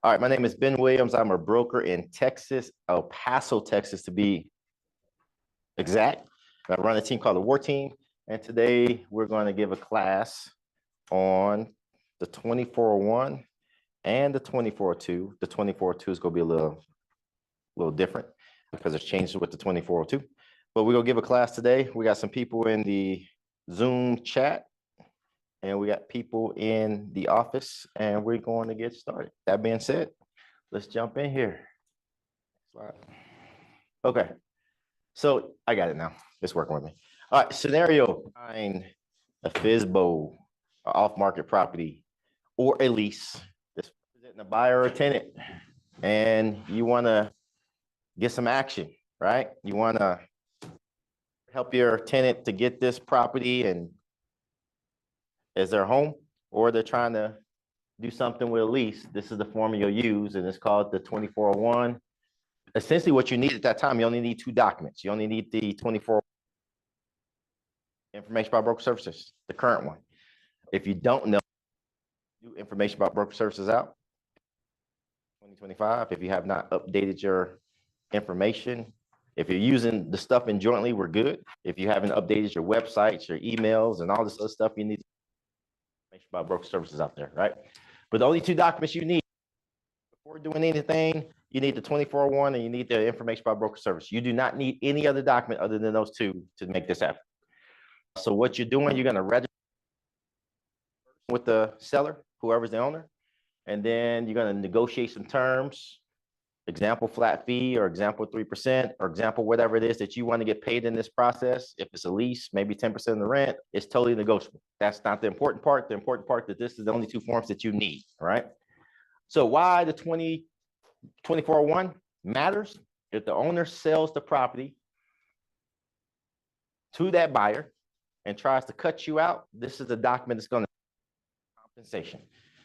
All right, my name is Ben Williams. I'm a broker in Texas, El Paso, Texas, to be exact. I run a team called the War Team, and today we're going to give a class on the 2401 and the 2402. The 2402 is going to be a little different because it's changed with the 2402. But we're going to give a class today. We got some people in the Zoom chat, and we got people in the office, and we're going to get started. That being said, let's jump in here. Okay, so I got it now. It's working with me. All right, scenario: find a FSBO, an off-market property, or a lease. This representing a buyer or a tenant, and you want to get some action, right? You want to help your tenant to get this property and as their home, or they're trying to do something with a lease. This is the form you'll use, and it's called the 2401. Essentially, what you need at that time, you only need two documents. You only need the 24 Information About Brokerage Services, the current one. If you don't know, new Information About Brokerage Services out 2025. If you have not updated your information, if you're using the stuff in jointly, we're good. If you haven't updated your websites, your emails, and all this other stuff, you need Information About Brokerage Services out there, right? But the only two documents you need before doing anything, you need the 2401 and you need the Information About Brokerage Service. You do not need any other document other than those two to make this happen. So what you're doing, you're going to register with the seller, whoever's the owner, and then you're going to negotiate some terms, example flat fee or example 3% or example whatever it is that you want to get paid in this process. If it's a lease, maybe 10% of the rent, it's totally negotiable. That's not the important part. The important part that this is the only two forms that you need, all right? So why the 2401 matters? If the owner sells the property to that buyer and tries to cut you out, this is the document that's going to compensation.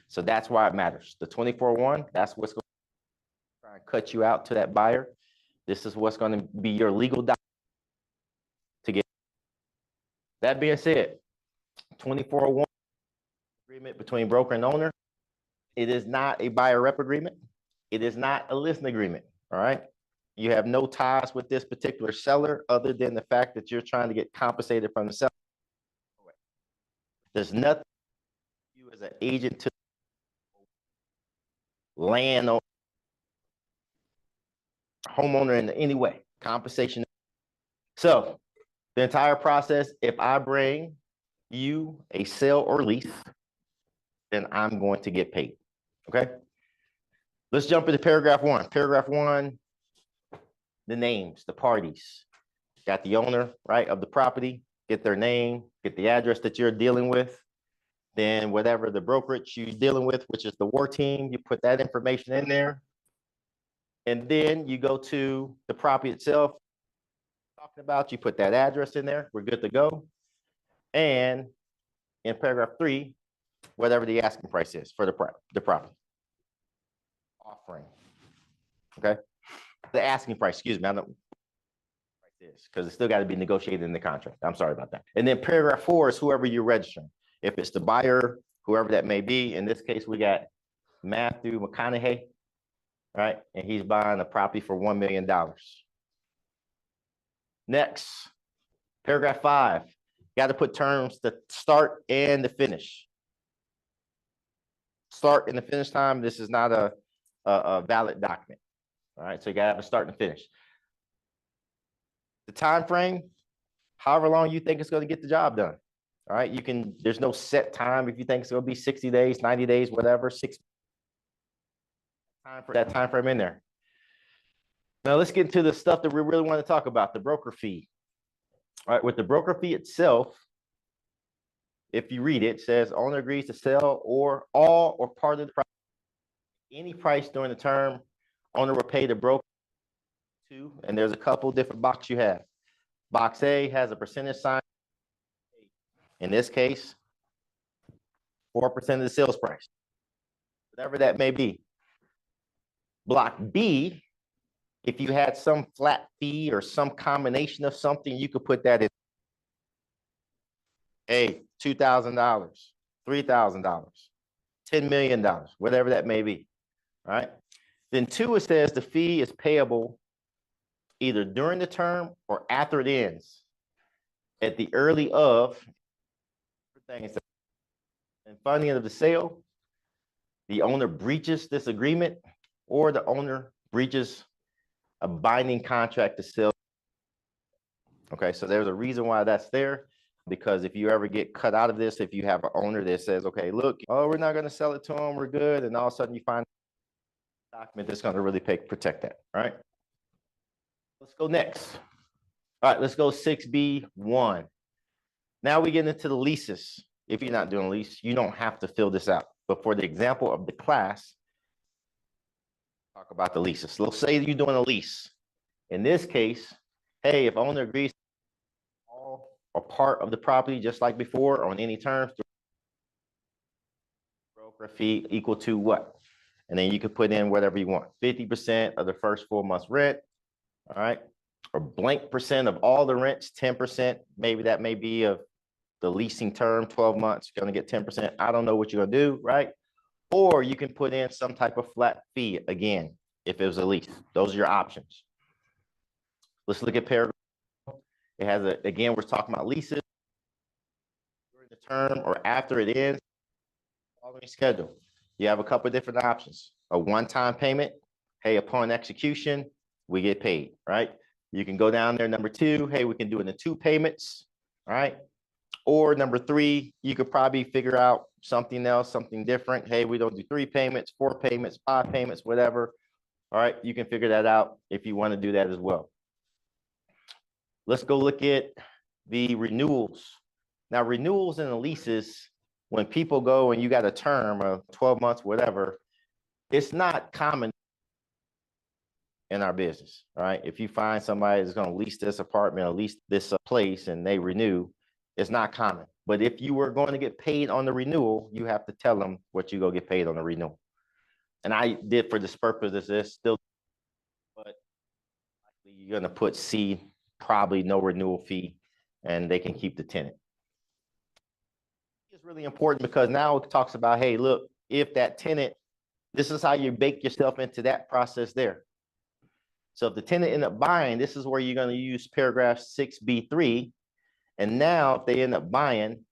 So that's why it matters. The 2401, that's what's going to try and cut you out to that buyer. This is what's going to be your legal document to get. That being said, 2401 agreement between broker and owner. It is not a buyer rep agreement. It is not a listing agreement, all right? You have no ties with this particular seller other than the fact that you're trying to get compensated from the seller. There's nothing you as an agent to land or homeowner in any way, compensation. So the entire process, if I bring you a sale or lease, then I'm going to get paid, okay? Let's jump into paragraph one. Paragraph one, the names, the parties. Got the owner, right, of the property, get their name, get the address that you're dealing with. Then whatever the brokerage you're dealing with, which is the War Team, you put that information in there. And then you go to the property itself, talking about, you put that address in there, we're good to go. And in paragraph three, whatever the asking price is for the property. Offering, okay? The asking price, excuse me, I don't because it's still got to be negotiated in the contract. I'm sorry about that. And then paragraph four is whoever you're registering. If it's the buyer, whoever that may be. In this case, we got Matthew McConaughey, right? And he's buying a property for $1 million. Next, paragraph five, got to put terms to start and the finish. Start and the finish time, this is not a valid document. All right, so you got to have a start and finish. The time frame, however long you think it's going to get the job done. All right, you can, there's no set time. If you think it's going to be 60 days, 90 days, whatever, that time frame in there. Now let's get into the stuff that we really want to talk about, the broker fee. All right, with the broker fee itself, if you read it, it says owner agrees to sell or all or part of the price, any price during the term, owner will pay the broker to, and there's a couple different boxes you have. Box A has a percentage sign. In this case, 4% of the sales price, whatever that may be. Block B, if you had some flat fee or some combination of something, you could put that in. Hey, $2,000, $3,000, $10 million, whatever that may be. All right. Then 2, it says the fee is payable either during the term or after it ends at the early of things and funding of the sale, the owner breaches this agreement, or the owner breaches a binding contract to sell. Okay, so there's a reason why that's there, because if you ever get cut out of this, if you have an owner that says, okay, look, oh, we're not going to sell it to them, we're good, and all of a sudden you find a document that's going to really protect that. All right, let's go next. All right, let's go 6B1. Now we get into the leases. If you're not doing a lease, you don't have to fill this out. But for the example of the class, talk about the leases. Let's say you're doing a lease. In this case, hey, if owner agrees all or part of the property, just like before, on any terms, broker fee equal to what? And then you can put in whatever you want. 50% of the first 4 months rent, all right? Or blank percent of all the rents, 10%. Maybe that may be of the leasing term, 12 months, you're gonna get 10%. I don't know what you're gonna do, right? Or you can put in some type of flat fee again, if it was a lease. Those are your options. Let's look at paragraph. It has again, we're talking about leases during the term or after it ends, following schedule. You have a couple of different options. A one-time payment, hey, upon execution, we get paid, right? You can go down there, number 2, hey, we can do it in 2 payments, right? Or number 3, you could probably figure out something else, something different. Hey, we don't do 3 payments, 4 payments, 5 payments, whatever. All right, you can figure that out if you want to do that as well. Let's go look at the renewals. Now, renewals and the leases, when people go and you got a term of 12 months, whatever, it's not common in our business, all right? If you find somebody that's going to lease this apartment or lease this place and they renew, it's not common. But if you were going to get paid on the renewal, you have to tell them what you go get paid on the renewal. And I did for this purpose, this still, but you're going to put C, probably no renewal fee, and they can keep the tenant. It's really important because now it talks about, hey, look, if that tenant, this is how you bake yourself into that process there. So if the tenant end up buying, this is where you're going to use paragraph 6B3. And now if they end up buying,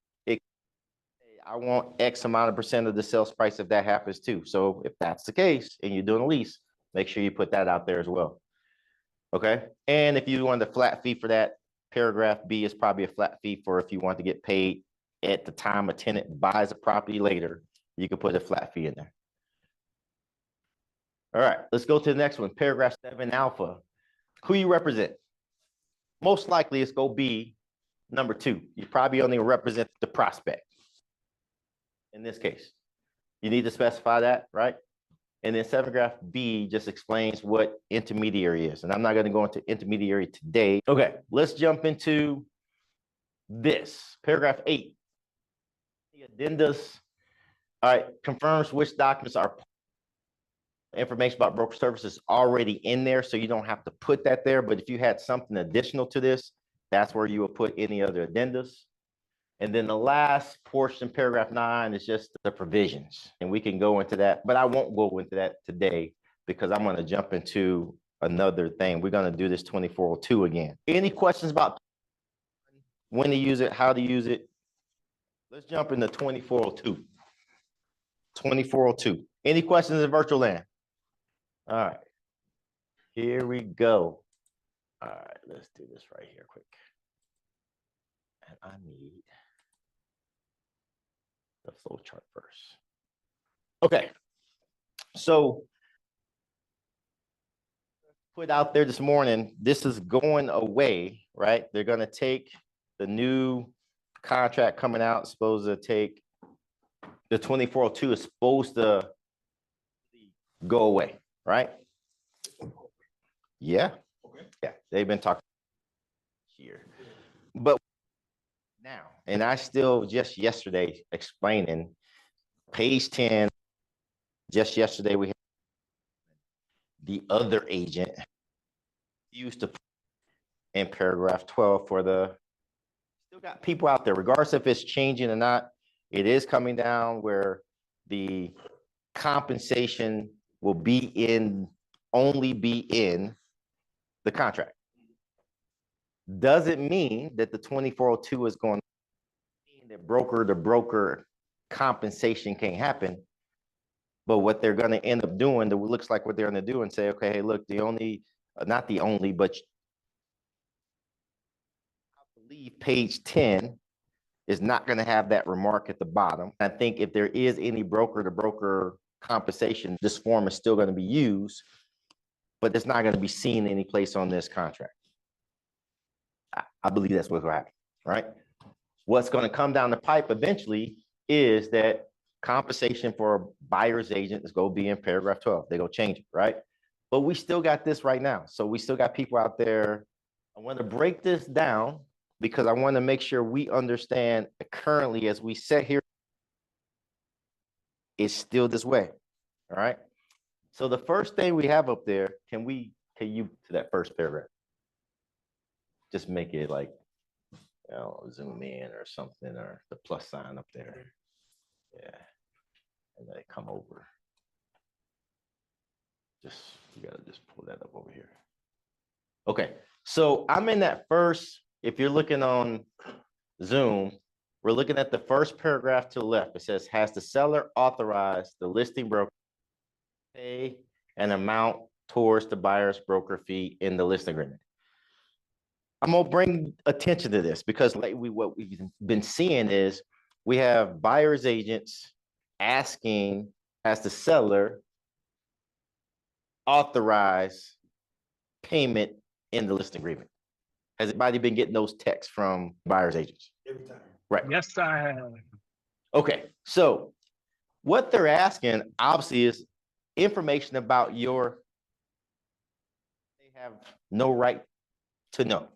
I want X amount of percent of the sales price if that happens too. So if that's the case and you're doing a lease, make sure you put that out there as well. Okay. And if you want the flat fee for that, paragraph B is probably a flat fee for if you want to get paid at the time a tenant buys a property later, you can put a flat fee in there. All right, let's go to the next one. Paragraph 7 alpha. Who you represent? Most likely it's going to be number 2. You probably only represent the prospect. In this case, you need to specify that, right? And then paragraph B just explains what intermediary is. And I'm not going to go into intermediary today. Okay, let's jump into this. Paragraph 8. The addendas, all right, confirms which documents are information about brokerage services already in there, so you don't have to put that there. But if you had something additional to this, that's where you would put any other addendas. And then the last portion, paragraph 9, is just the provisions. And we can go into that, but I won't go into that today because I'm going to jump into another thing. We're going to do this 2402 again. Any questions about when to use it, how to use it? Let's jump into 2402. 2402. Any questions in virtual land? All right. Here we go. All right, let's do this right here quick. And I need the flow chart first. Okay, so put out there this morning, this is going away, right? They're going to take the new contract coming out, supposed to take the 2402 is supposed to go away, right? Yeah. Okay. Yeah, they've been talking here, but now, and I still just yesterday explaining page 10, just yesterday we had the other agent used to put in paragraph 12 for the, still got people out there, regardless if it's changing or not, it is coming down where the compensation will only be in the contract. Doesn't mean that the 2402 is going to mean that broker to broker compensation can't happen. But what they're going to end up doing, that looks like what they're going to do and say, okay, hey, look, not the only, but I believe page 10 is not going to have that remark at the bottom. I think if there is any broker to broker compensation, this form is still going to be used, but it's not going to be seen any place on this contract. I believe that's what's going to happen, right? What's going to come down the pipe eventually is that compensation for a buyer's agent is going to be in paragraph 12. They're going to change it, right? But we still got this right now. So we still got people out there. I want to break this down because I want to make sure we understand currently as we sit here, it's still this way, all right? So the first thing we have up there, can you to that first paragraph? Just make it like, zoom in or something, or the plus sign up there. Yeah, and then come over. You gotta just pull that up over here. Okay, so I'm in that first, if you're looking on Zoom, we're looking at the first paragraph to the left. It says, has the seller authorized the listing broker to pay an amount towards the buyer's broker fee in the listing agreement? I'm gonna bring attention to this because what we've been seeing is we have buyer's agents asking, has the seller authorize payment in the listing agreement? Has anybody been getting those texts from buyer's agents? Every time. Right. Yes, I have. Okay, so what they're asking obviously is information about they have no right to know.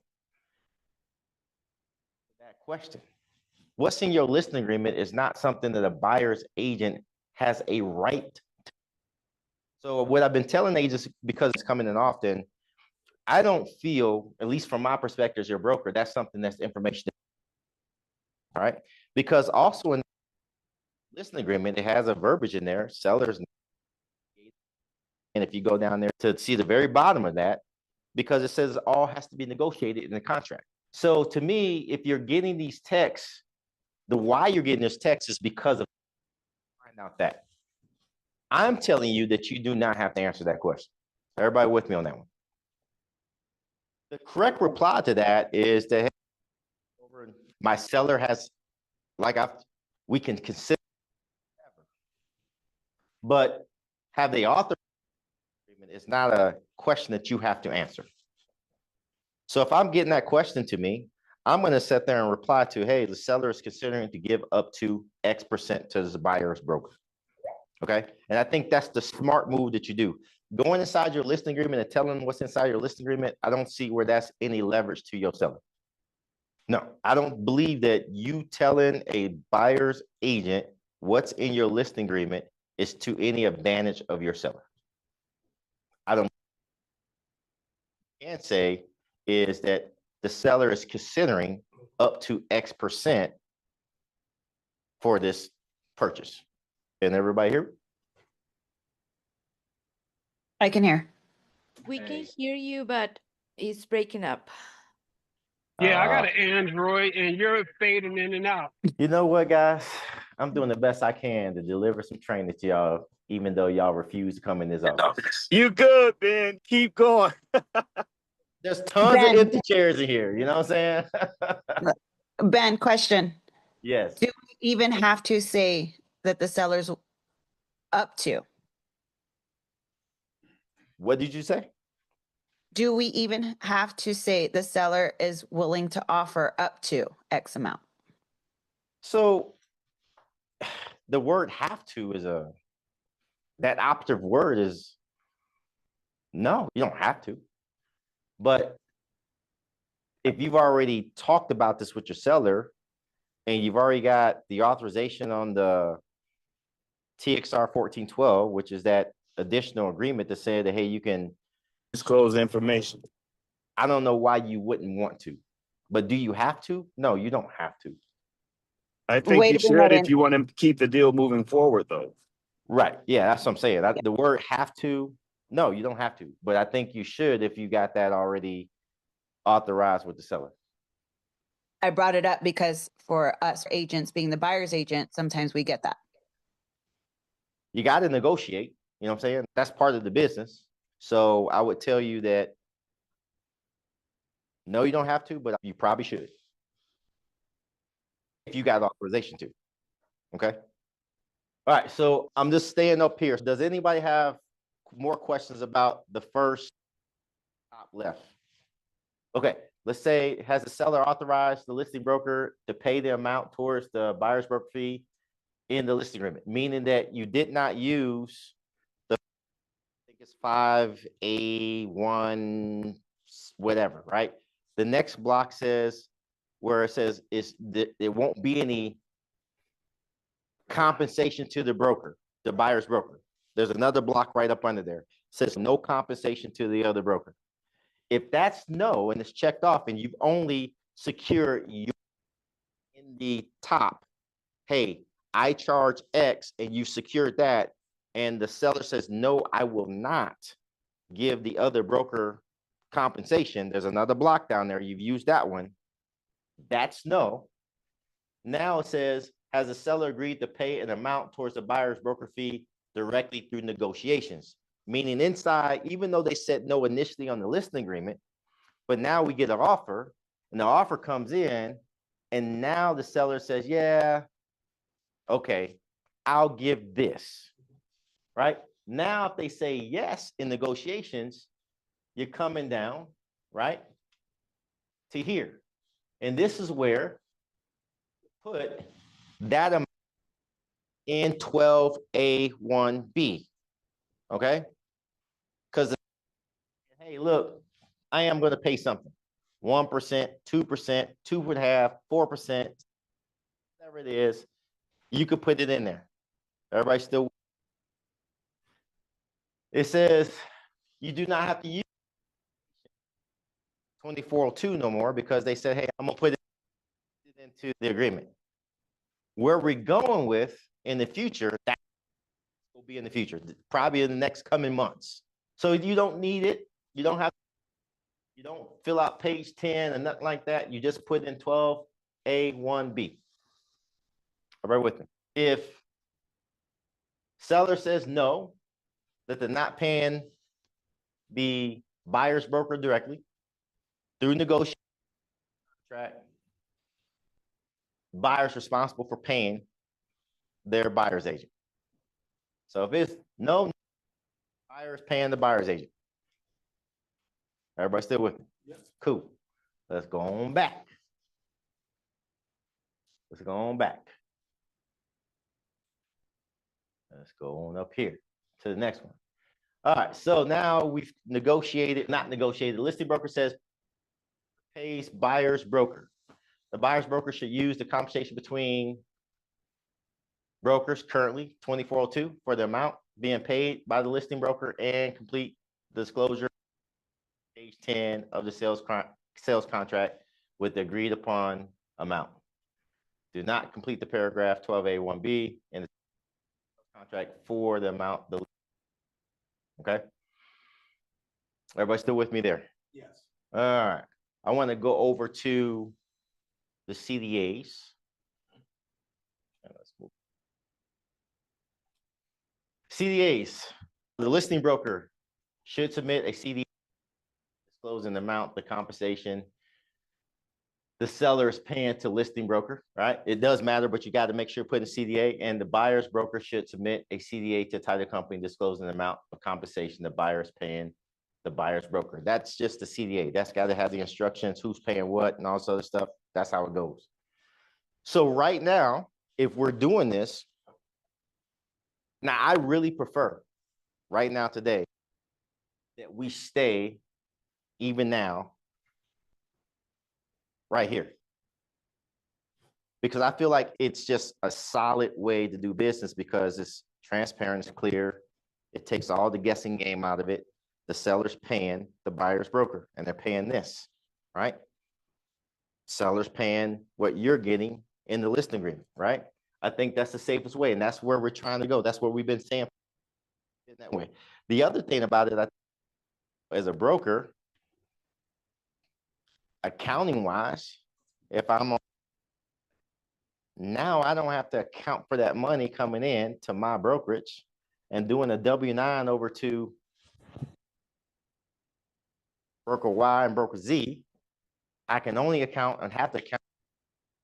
That question, what's in your listing agreement is not something that a buyer's agent has a right to. So what I've been telling agents, because it's coming in often, I don't feel, at least from my perspective as your broker, that's something that's information. All right, because also in the listing agreement, it has a verbiage in there, sellers. And if you go down there to see the very bottom of that, because it says all has to be negotiated in the contract. So to me, if you're getting these texts, the why you're getting this text is because of find out that. I'm telling you that you do not have to answer that question. Everybody with me on that one? The correct reply to that is that my seller has, we can consider, but have they authorized agreement is not a question that you have to answer. So if I'm getting that question to me, I'm going to sit there and reply to, hey, the seller is considering to give up to X% to the buyer's broker. Okay. And I think that's the smart move that you do. Going inside your listing agreement and telling them what's inside your listing agreement, I don't see where that's any leverage to your seller. No, I don't believe that you telling a buyer's agent what's in your listing agreement is to any advantage of your seller. I don't can say is that the seller is considering up to X% for this purchase. Can everybody hear? I can hear. We can hear you, but it's breaking up. Yeah, I got an Android and you're fading in and out. You know what, guys? I'm doing the best I can to deliver some training to y'all, even though y'all refuse to come in this office. You good, Ben. Keep going. There's tons of empty chairs in here. You know what I'm saying? Ben, question. Yes. Do we even have to say that the seller's up to? What did you say? Do we even have to say the seller is willing to offer up to X amount? So the word have to is that operative word is no, you don't have to. But if you've already talked about this with your seller and you've already got the authorization on the TXR 1412, which is that additional agreement that said that, hey, you can Disclose information. I don't know why you wouldn't want to, but do you have to? No, you don't have to. I think Wait you a should minute. if you want to keep the deal moving forward, though. Right, yeah, that's what I'm saying. The word have to, no, you don't have to, but I think you should if you got that already authorized with the seller. I brought it up because for us agents being the buyer's agent, sometimes we get that. You got to negotiate, you know what I'm saying? That's part of the business. So I would tell you that, no, you don't have to, but you probably should. If you got authorization to, okay? All right, so I'm just staying up here. Does anybody have more questions about the first top left? Okay, let's say, has the seller authorized the listing broker to pay the amount towards the buyer's broker fee in the listing agreement, meaning that you did not use the, I think it's 5A1, whatever, right? The next block says, where it says it won't be any compensation to the broker, the buyer's broker. There's another block right up under there. It says no compensation to the other broker. If that's no, and it's checked off, and you've only secured you in the top, hey, I charge X, and you secured that, and the seller says, no, I will not give the other broker compensation. There's another block down there. You've used that one. That's no. Now it says, has the seller agreed to pay an amount towards the buyer's broker fee directly through negotiations? Meaning inside, even though they said no initially on the listing agreement, but now we get an offer, and the offer comes in, and now the seller says, yeah, okay, I'll give this, right? Now, if they say yes in negotiations, you're coming down, right, to here. And this is where put that amount in 12A1B, okay? Because, hey, look, I am going to pay something, 1%, 2%, 2.5%, 4%, whatever it is, you could put it in there. Everybody still? It says you do not have to use 2402 no more because they said, hey, I'm going to put it into the agreement. Where we're going with in the future, that will be in the future, probably in the next coming months. So you don't need it. You don't have, you don't fill out page 10 and nothing like that. You just put in 12A1B. Everybody with me? If seller says no, that they're not paying the buyer's broker directly through negotiation contract, buyer's responsible for paying their buyer's agent. So if it's no, buyer's paying the buyer's agent. Everybody still with me? Yes. Cool. Let's go on back. Let's go on back. Let's go on up here to the next one. All right, so now we've negotiated, not negotiated. The listing broker says pays buyer's broker. The buyer's broker should use the compensation between brokers currently 2402 for the amount being paid by the listing broker and complete disclosure page 10 of the sales contract with the agreed upon amount. Do not complete the paragraph 12A1B in the contract for the amount. Okay. Everybody still with me there? Yes. All right. I want to go over to the CDAs. Let's move. CDAs. The listing broker should submit a CDA disclosing the amount, the compensation the seller is paying to listing broker, right? It does matter, but you got to make sure put in CDA, and the buyer's broker should submit a CDA to title company disclosing the amount of compensation the buyer is paying the buyer's broker. That's just the CDA. That's got to have the instructions, who's paying what, and all this other stuff. That's how it goes. So right now, if we're doing this, now I really prefer right now today that we stay even now right here. Because I feel like it's just a solid way to do business because it's transparent, it's clear. It takes all the guessing game out of it. The seller's paying the buyer's broker, and they're paying this, right? Seller's paying what you're getting in the listing agreement, right? I think that's the safest way, and that's where we're trying to go. That's what we've been saying in that way. The other thing about it, as a broker, accounting wise, if I'm on, now I don't have to account for that money coming in to my brokerage and doing a W-9 over to broker Y and broker Z. I can only account and have to account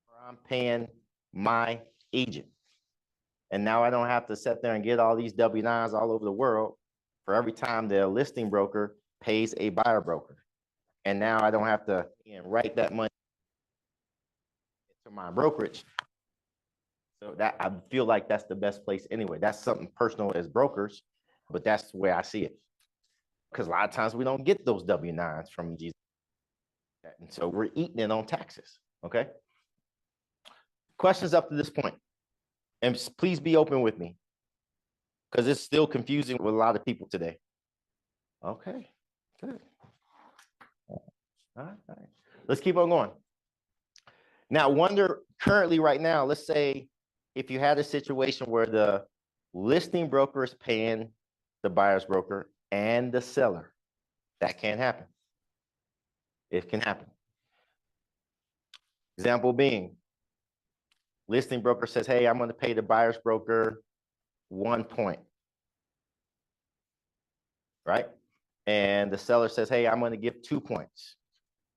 where I'm paying my agent. And now I don't have to sit there and get all these W-9s all over the world for every time the listing broker pays a buyer broker. And now I don't have to write that money to my brokerage. So that, I feel like that's the best place anyway. That's something personal as brokers, but that's the way I see it. Because a lot of times we don't get those W-9s from Jesus. And so we're eating it on taxes, okay? Questions up to this point? And please be open with me, because it's still confusing with a lot of people today. Okay, good. All right. Let's keep on going. Now, wonder currently right now, let's say if you had a situation where the listing broker is paying the buyer's broker and the seller, that can't happen. It can happen. Example being, listing broker says, hey, I'm going to pay the buyer's broker 1 point, right? And the seller says, hey, I'm going to give 2 points,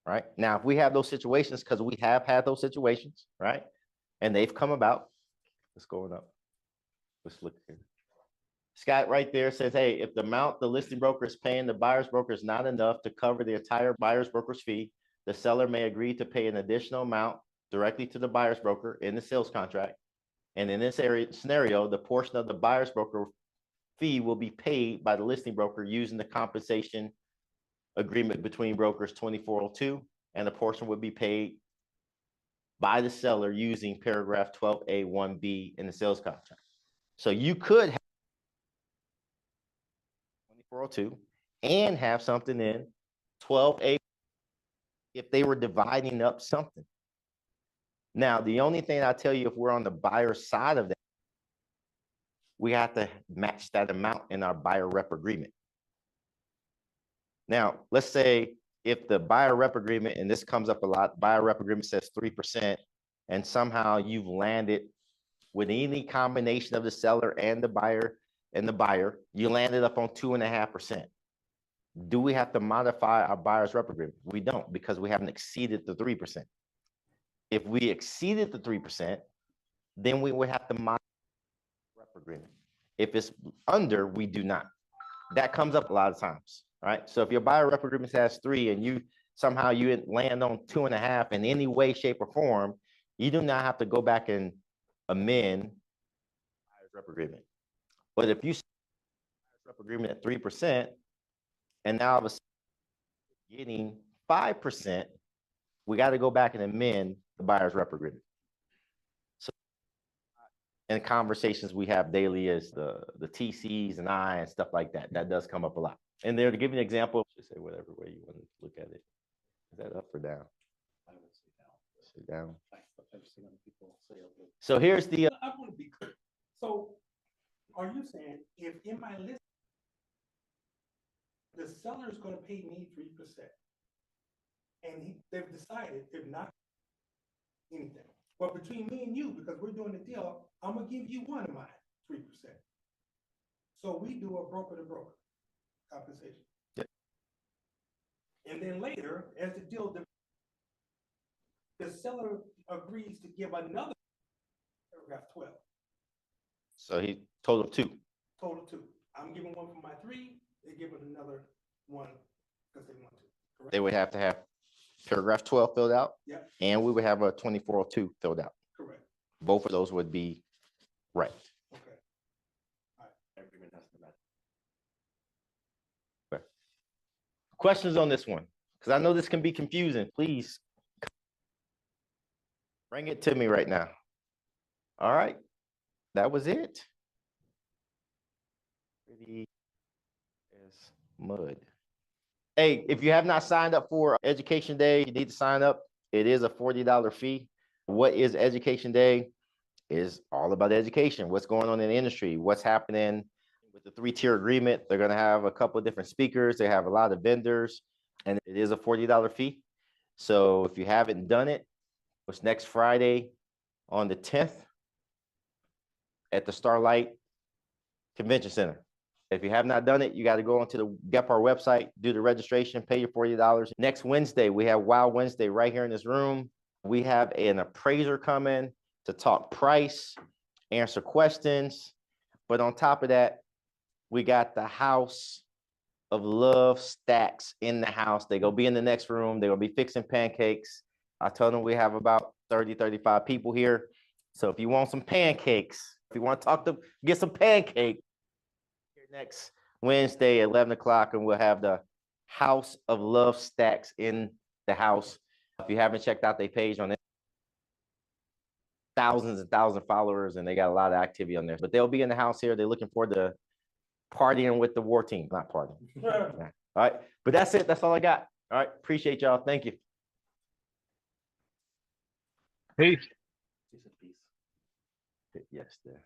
right? Now, if we have those situations, because we have had those situations, right? And they've come about. Let's go up. Let's look here. Scott right there says, hey, if the amount the listing broker is paying the buyer's broker is not enough to cover the entire buyer's broker's fee, the seller may agree to pay an additional amount directly to the buyer's broker in the sales contract. And in this scenario, the portion of the buyer's broker fee will be paid by the listing broker using the compensation agreement between brokers 2402, and the portion would be paid by the seller using paragraph 12A1B in the sales contract. So you could have 2402 and have something in 12A if they were dividing up something. Now, the only thing I tell you, if we're on the buyer side of that, we have to match that amount in our buyer rep agreement. Now, let's say if the buyer rep agreement, and this comes up a lot, buyer rep agreement says 3%, and somehow you've landed with any combination of the seller and the buyer, you landed up on 2.5%. Do we have to modify our buyer's rep agreement? We don't, because we haven't exceeded the 3%. If we exceeded the 3%, then we would have to modify the rep agreement. If it's under, we do not. That comes up a lot of times, right? So if your buyer rep agreement has 3 and you somehow you land on 2.5 in any way, shape, or form, you do not have to go back and amend buyer's rep agreement. But if you rep agreement at 3%, and now all of a sudden getting 5%, we got to go back and amend the buyer's rep agreement. So, in conversations we have daily is the TCs and I and stuff like that. That does come up a lot. And there, to give you an example, just say whatever way you want to look at it. Is that up or down? I would say down. Say down. So here's the. I want to be clear. So, are you saying if in my list, the seller is going to pay me 3%, and they've decided if not anything, but between me and you, because we're doing the deal, I'm gonna give you one of mine 3%. So we do a broker to broker compensation. Yep. And then later, as the deal, the seller agrees to give another paragraph 12. So he total 2. Total 2. I'm giving one for my 3. They're giving another one because they want to. Correct? They would have to have paragraph 12 filled out. Yep. And we would have a 2402 filled out. Correct. Both of those would be right. Okay. All right. Agreement has to match. Okay. Questions on this one? Because I know this can be confusing. Please bring it to me right now. All right. That was it. Pretty as mud. Hey, if you have not signed up for Education Day, you need to sign up. It is a $40 fee. What is Education Day? is all about education. What's going on in the industry? What's happening with the 3-tier agreement? They're going to have a couple of different speakers. They have a lot of vendors, and it is a $40 fee. So if you haven't done it, it's next Friday on the 10th at the Starlight Convention Center. If you have not done it, you got to go onto the GEPAR website, do the registration, pay your $40. Next Wednesday, we have Wild Wednesday right here in this room. We have an appraiser coming to talk price, answer questions. But on top of that, we got the House of Love stacks in the house. They're going to be in the next room. They're going to be fixing pancakes. I told them we have about 30, 35 people here. So if you want some pancakes, if you want to get some pancakes, here next Wednesday at 11 o'clock, and we'll have the House of Love stacks in the house. If you haven't checked out their page on it, thousands and thousands of followers, and they got a lot of activity on there. But they'll be in the house here. They're looking forward to partying with the war team. Not partying. All right. But that's it. That's all I got. All right. Appreciate y'all. Thank you. Peace. Yes, there.